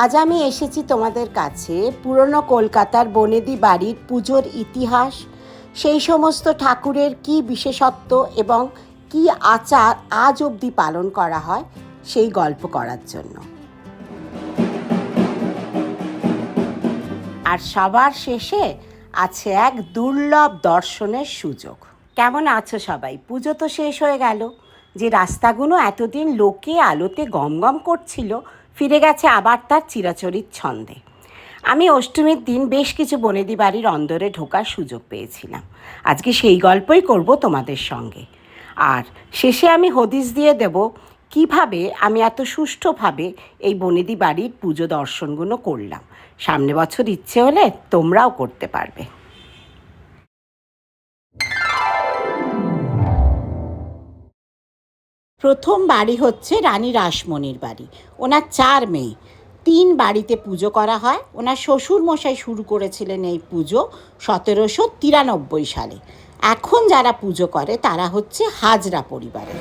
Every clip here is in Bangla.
আজ আমি এসেছি তোমাদের কাছে পুরনো কলকাতার বনেদি বাড়ির পুজোর ইতিহাস, সেই সমস্ত ঠাকুরের কি বিশেষত্ব এবং কি আচার আজ অবধি পালন করা হয় সেই গল্প করার জন্য। আর সবার শেষে আছে এক দুর্লভ দর্শনের সুযোগ। কেমন আছো সবাই? পুজো তো শেষ হয়ে গেল। যে রাস্তাগুলো এতদিন লোকে আলোতে গমগম করছিল ফিরে গেছে আবার তার চিরাচরিত ছন্দে। আমি অষ্টমীর দিন বেশ কিছু বনেদি বাড়ির অন্দরে ঢোকার সুযোগ পেয়েছিলাম। আজকে সেই গল্পই করব তোমাদের সঙ্গে। আর শেষে আমি হদিশ দিয়ে দেব কিভাবে আমি এত সুষ্ঠুভাবে এই বনেদি বাড়ির পুজো দর্শনগুলো করলাম। সামনে বছর ইচ্ছে হলে তোমরাও করতে পারবে। প্রথম বাড়ি হচ্ছে রানী রাসমণির বাড়ি। ওনার 4 মেয়ে, 3 বাড়িতে পুজো করা হয়। ওনার শ্বশুরমশাই শুরু করেছিলেন এই পুজো 1793 সালে। এখন যারা পুজো করে তারা হচ্ছে হাজরা পরিবারের।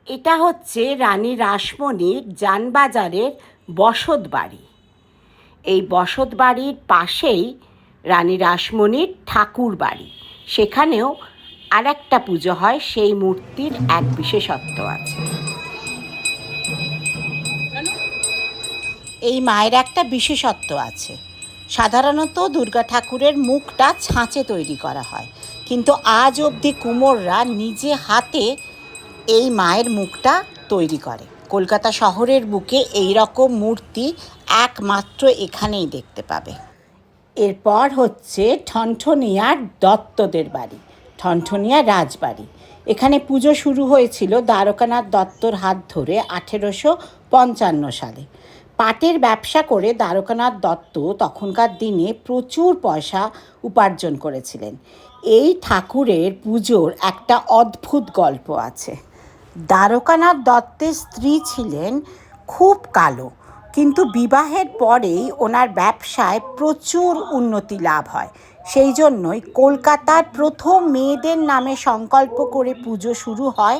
এটা হচ্ছে রানী রাসমণির জানবাজারের বসত বাড়ি। এই বসত বাড়ির পাশেই রানী রাসমণির ঠাকুর বাড়ি। সেখানেও আরেকটা পুজো হয়, সেই মূর্তির এক বিশেষত্ব আছে। এই মায়ের একটা বিশেষত্ব আছে। সাধারণত দুর্গা ঠাকুরের মুখটা ছাঁচে তৈরি করা হয়, কিন্তু আজ অবধি কুমোররা নিজে হাতে এই মায়ের মুখটা তৈরি করে। কলকাতা শহরের বুকে এই রকম মূর্তি একমাত্র এখানেই দেখতে পাবে। এরপর হচ্ছে ঠনঠনিয়ার দত্তদের বাড়ি, ঠনঠনিয়া রাজবাড়ি। এখানে পুজো শুরু হয়েছিল দ্বারকানাথ দত্তর হাত ধরে 1855 সালে। পাটের ব্যবসা করে দ্বারকানাথ দত্ত তখনকার দিনে প্রচুর পয়সা উপার্জন করেছিলেন। এই ঠাকুরের পুজোর একটা অদ্ভুত গল্প আছে। দ্বারকানাথ দত্তের স্ত্রী ছিলেন খুব কালো, কিন্তু বিবাহের পরেই ওনার ব্যবসায় প্রচুর উন্নতি লাভ হয়। সেই জন্যই কলকাতার প্রথম মেয়েদের নামে সংকল্প করে পুজো শুরু হয়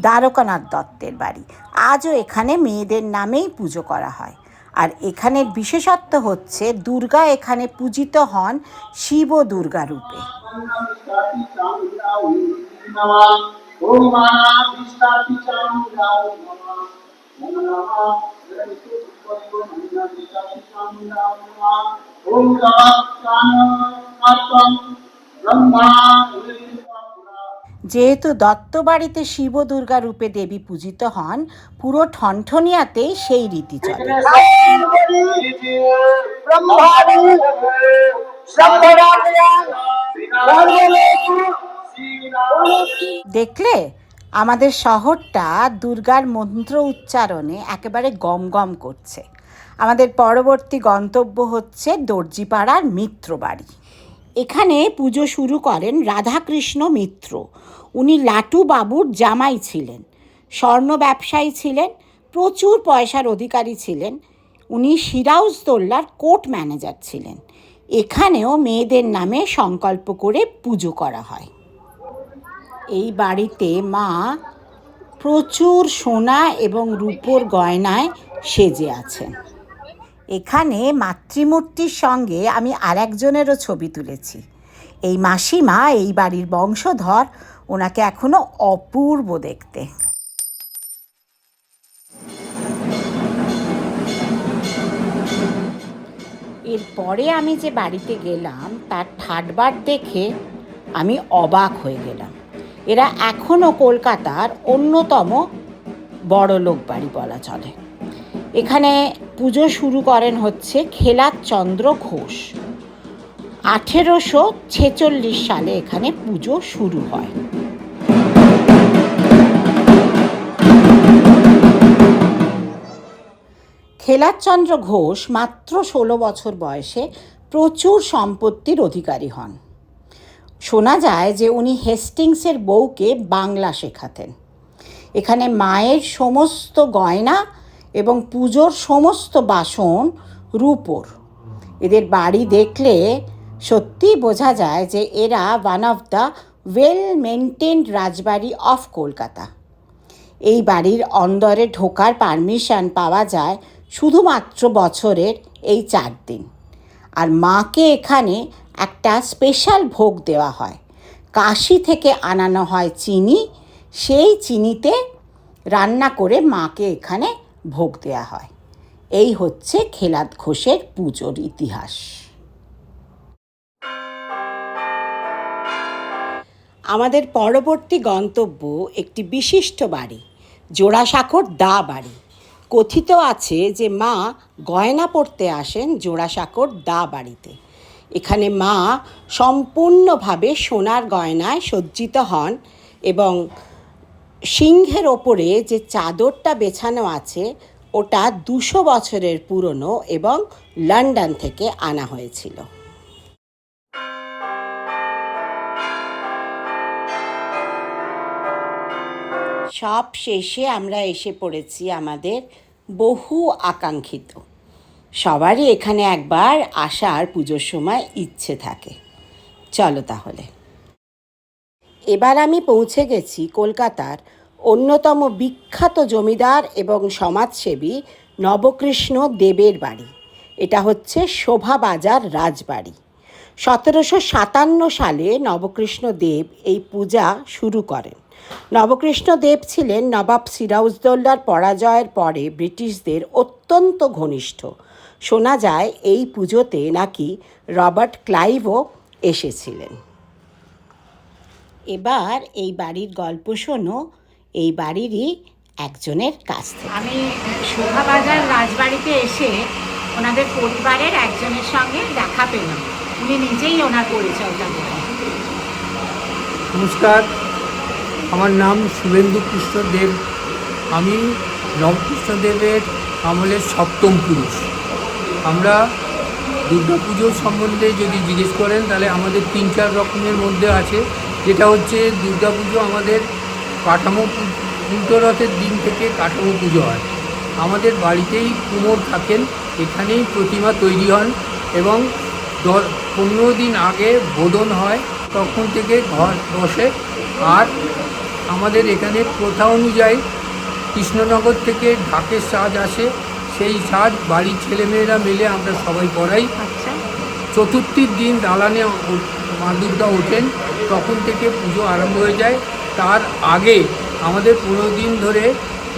দ্বারকানাথ দত্তের বাড়ি। আজও এখানে মেয়েদের নামেই পুজো করা হয়। আর এখানের বিশেষত্ব হচ্ছে দুর্গা এখানে পূজিত হন শিব দুর্গা রূপে। যেহেতু দত্ত বাড়িতে শিব দুর্গা রূপে দেবী পূজিত হন, পুরো ঠনঠনিয়াতেই সেই রীতি চলে। দেখলে আমাদের শহরটা দুর্গার মন্ত্র উচ্চারণে একেবারে গমগম করছে। আমাদের পরবর্তী গন্তব্য হচ্ছে দর্জিপাড়ার মিত্র বাড়ি। এখানে পুজো শুরু করেন রাধাকৃষ্ণ মিত্র। উনি লাটু বাবুর জামাই ছিলেন, স্বর্ণ ব্যবসায়ী ছিলেন, প্রচুর পয়সার অধিকারী ছিলেন। উনি সিরাজদৌল্লার কোর্ট ম্যানেজার ছিলেন। এখানেও মেয়েদের নামে সংকল্প করে পুজো করা হয়। এই বাড়িতে মা প্রচুর সোনা এবং রূপোর গয়নায় সেজে আছেন। এখানে মাতৃমূর্তির সঙ্গে আমি আরেকজনেরও ছবি তুলেছি। এই মাসিমা এই বাড়ির বংশধর। ওনাকে এখনো অপূর্ব দেখতে। এরপরে আমি যে বাড়িতে গেলাম তার ঠাটবার দেখে আমি অবাক হয়ে গেলাম। এরা এখনও কলকাতার অন্যতম বড়লোক বাড়ি বলা চলে। এখানে পুজো শুরু করেন হচ্ছে খেলাচন্দ্র ঘোষ। 1846 সালে এখানে পুজো শুরু হয়। খেলাচন্দ্র ঘোষ মাত্র 16 বছর বয়সে প্রচুর সম্পত্তির অধিকারী হন। শোনা যায় যে উনি হেস্টিংসের বউকে বাংলা শেখাতেন। এখানে মায়ের সমস্ত গয়না এবং পুজোর সমস্ত বাসন রূপোর। এদের বাড়ি দেখলে সত্যিই বোঝা যায় যে এরা one of the well maintained Rajbari of Kolkata. এই বাড়ির অন্দরে ঢোকার পারমিশন পাওয়া যায় শুধুমাত্র বছরের এই 4 দিন। আর মাকে এখানে একটা স্পেশাল ভোগ দেওয়া হয়। কাশি থেকে আনানো হয় চিনি, সেই চিনিতে রান্না করে মাকে এখানে ভোগ দেওয়া হয়। এই হচ্ছে খেলাদ ঘোষের পুজোর ইতিহাস। আমাদের পরবর্তী গন্তব্য একটি বিশিষ্ট বাড়ি, জোড়াসাঁকোর দা বাড়ি। কথিত আছে যে মা গয়না পরতে আসেন জোড়াসাঁকোর দা বাড়িতে। এখানে মা সম্পূর্ণভাবে সোনার গয়নায় সজ্জিত হন এবং সিংহের ওপরে যে চাদরটা বেছানো আছে ওটা 200 বছরের পুরনো এবং লন্ডন থেকে আনা হয়েছিল। সব শেষে আমরা এসে পড়েছি আমাদের বহু আকাঙ্ক্ষিত, সবারই এখানে একবার আসার পুজোর সময় ইচ্ছে থাকে। চলো তাহলে। এবার আমি পৌঁছে গেছি কলকাতার অন্যতম বিখ্যাত জমিদার এবং সমাজসেবী নবকৃষ্ণ দেবের বাড়ি। এটা হচ্ছে শোভাবাজার রাজবাড়ি। 1757 সালে নবকৃষ্ণ দেব এই পূজা শুরু করেন। নবকৃষ্ণ দেব ছিলেন নবাব সিরাজউদ্দৌলার পরাজয়ের পরে ব্রিটিশদের অত্যন্ত ঘনিষ্ঠ। শোনা যায় এই পুজোতে নাকি রবার্ট ক্লাইভও এসেছিলেন। এবার এই বাড়ির গল্প শোনো এই বাড়িরই একজনের কাছ থেকে। আমি শোভাবাজার রাজবাড়িতে এসে ওনাদের পরিবারের একজনের সঙ্গে দেখা পেলাম। উনি নিজেই ওনার পরিচয়টা বলেন। নমস্কার, আমার নাম শুভেন্দু কৃষ্ণ দেব। আমি নবকৃষ্ণ দেবের আমলের 7ম পুরুষ। আমরা দুর্গা পুজোর সম্বন্ধে যদি জিজ্ঞেস করেন তাহলে আমাদের 3-4 রকমের মধ্যে আছে। যেটা হচ্ছে দুর্গা পুজো আমাদের কাঠামো উল্টোরথের দিন থেকে কাঠামো পুজো হয়। আমাদের বাড়িতেই কুমোর থাকেন, এখানেই প্রতিমা তৈরি হন এবং 15 দিন আগে বোধন হয়, তখন থেকে ঘর বসে। আর আমাদের এখানে প্রথা অনুযায়ী কৃষ্ণনগর থেকে ঢাকের সাজ আসে, সেই সাজ বাড়ির ছেলেমেয়েরা মিলে আমরা সবাই পড়াই। চতুর্থীর দিন দালানে মা দুর্গা ওঠেন, তখন থেকে পুজো আরম্ভ হয়ে যায়। তার আগে আমাদের 15 দিন ধরে,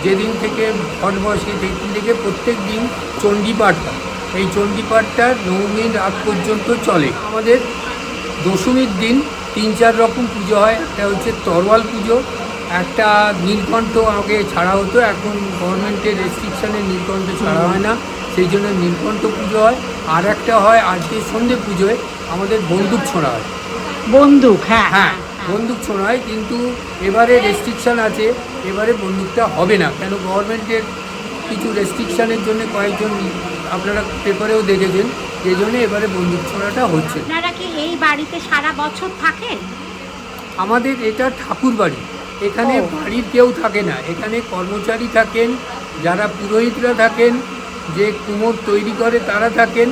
যেদিন থেকে ঘট বসে সেই দিন থেকে প্রত্যেক দিন চণ্ডীপাঠ হয়। এই চণ্ডীপাঠটা নবমীর রাত পর্যন্ত চলে। আমাদের দশমীর দিন 3-4 রকম পুজো হয়। একটা হচ্ছে তরোয়াল পুজো, একটা নীলকণ্ঠ আগে ছাড়া হতো, এখন গভর্নমেন্টের রেস্ট্রিকশানে নীলকণ্ঠ ছাড়া হয় না, সেই জন্য নীলকণ্ঠ পুজো হয়। আর একটা হয় আজকে সন্ধে পুজোয় আমাদের বন্দুক ছোঁড়া হয়। বন্দুক? হ্যাঁ, বন্দুক ছোঁড়া হয়, কিন্তু এবারে রেস্ট্রিকশান আছে, এবারে বন্দুকটা হবে না। কেন গভর্নমেন্টের কিছু রেস্ট্রিকশানের জন্য কয়েকজন আপনারা পেপারেও দেখেছেন, এই জন্য এবারে বন্দুক ছোঁড়াটা হচ্ছে। আপনারা কি এই বাড়িতে সারা বছর থাকেন? আমাদের এটা ঠাকুর বাড়ি, এখানে বাড়ির কেউ থাকে না। এখানে কর্মচারী থাকেন, যারা পুরোহিতরা থাকেন, যে কুমোর তৈরি করে তারা থাকেন।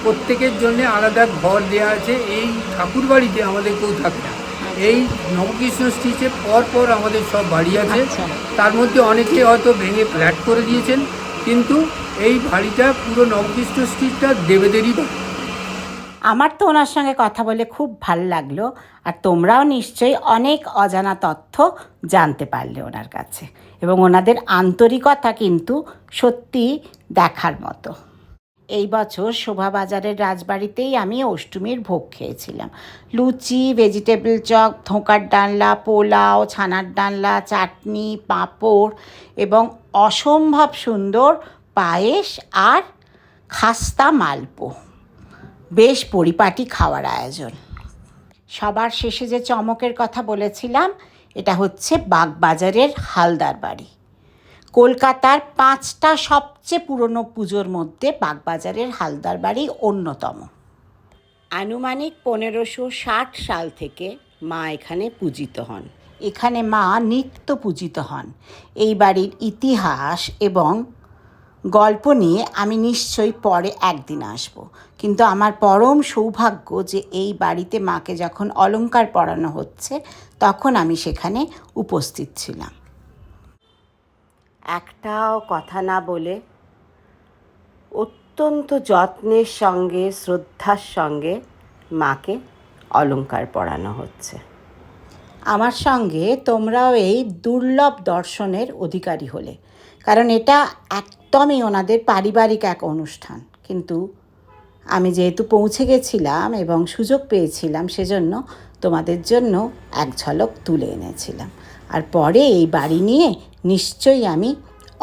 প্রত্যেকের জন্য আলাদা ঘর দেওয়া আছে। এই ঠাকুর বাড়িতে আমাদের কেউ থাকে না। এই নবকৃষ্ণ স্ট্রিটে পর আমাদের সব বাড়ি আছে। তার মধ্যে অনেকে হয়তো ভেঙে ফ্ল্যাট করে দিয়েছেন, কিন্তু এই বাড়িটা পুরো নবকৃষ্ণ স্ট্রিটটা দেবেদেরই বাড়ি। আমার তো ওনার সঙ্গে কথা বলে খুব ভালো লাগলো, আর তোমরাও নিশ্চয়ই অনেক অজানা তথ্য জানতে পারলে ওনার কাছে, এবং ওনাদের আন্তরিকতা কিন্তু সত্যি দেখার মতো। এই বছর শোভাবাজারের রাজবাড়িতেই আমি অষ্টমীর ভোগ খেয়েছিলাম। লুচি, ভেজিটেবল চপ, ধোঁকার ডালনা, পোলাও, ছানার ডালনা, চাটনি, পাঁপড় এবং অসম্ভব সুন্দর পায়েস আর খাস্তা মালপো। বেশ পরিপাটি খাওয়ার আয়োজন। সবার শেষে যে চমকের কথা বলেছিলাম, এটা হচ্ছে বাগবাজারের হালদার বাড়ি। কলকাতার 5টা সবচেয়ে পুরনো পুজোর মধ্যে বাগবাজারের হালদার বাড়ি অন্যতম। আনুমানিক 1560 সাল থেকে মা এখানে পূজিত হন। এখানে মা নিত্য পূজিত হন। এই বাড়ির ইতিহাস এবং গল্প নিয়ে আমি নিশ্চয়ই পরে একদিন আসব, কিন্তু আমার পরম সৌভাগ্য যে এই বাড়িতে মাকে যখন অলংকার পরানো হচ্ছে তখন আমি সেখানে উপস্থিত ছিলাম। একটাও কথা না বলে অত্যন্ত যত্নের সঙ্গে শ্রদ্ধার সঙ্গে মাকে অলংকার পরানো হচ্ছে। আমার সঙ্গে তোমরাও এই দুর্লভ দর্শনের অধিকারী হলে, কারণ এটা একদমই ওনাদের পারিবারিক এক অনুষ্ঠান। কিন্তু আমি যেহেতু পৌঁছে গেছিলাম এবং সুযোগ পেয়েছিলাম, সেজন্য তোমাদের জন্য এক ঝলক তুলে এনেছিলাম। আর পরে এই বাড়ি নিয়ে নিশ্চয়ই আমি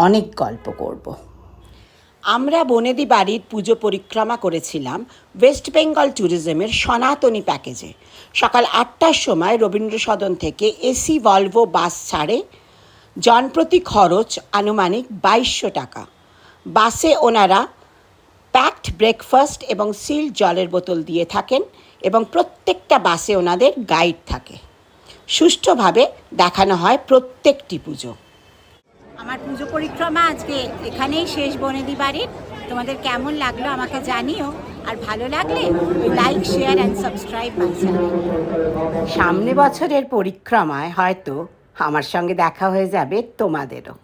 অনেক গল্প করব। আমরা বনেদি বাড়ির পুজো পরিক্রমা করেছিলাম ওয়েস্ট বেঙ্গল ট্যুরিজমের সনাতনী প্যাকেজে। সকাল 8টার সময় রবীন্দ্র সদন থেকে এসি ভলভো বাস ছাড়ে। জনপ্রতি খরচ আনুমানিক 2200 টাকা। বাসে ওনারা প্যাকড ব্রেকফাস্ট এবং সিল্ড জলের বোতল দিয়ে থাকেন এবং প্রত্যেকটা বাসে ওনাদের গাইড থাকে। সুষ্ঠুভাবে দেখানো হয় প্রত্যেকটি পুজো। আমার পুজো পরিক্রমা আজকে এখানেই শেষ বনেদি বাড়ির। তোমাদের কেমন লাগলো আমাকে জানিও, আর ভালো লাগলে like, share and subscribe my channel. সামনে বছরের পরিক্রমায় হয়তো আমার সঙ্গে দেখা হয়ে যাবে তোমাদেরও।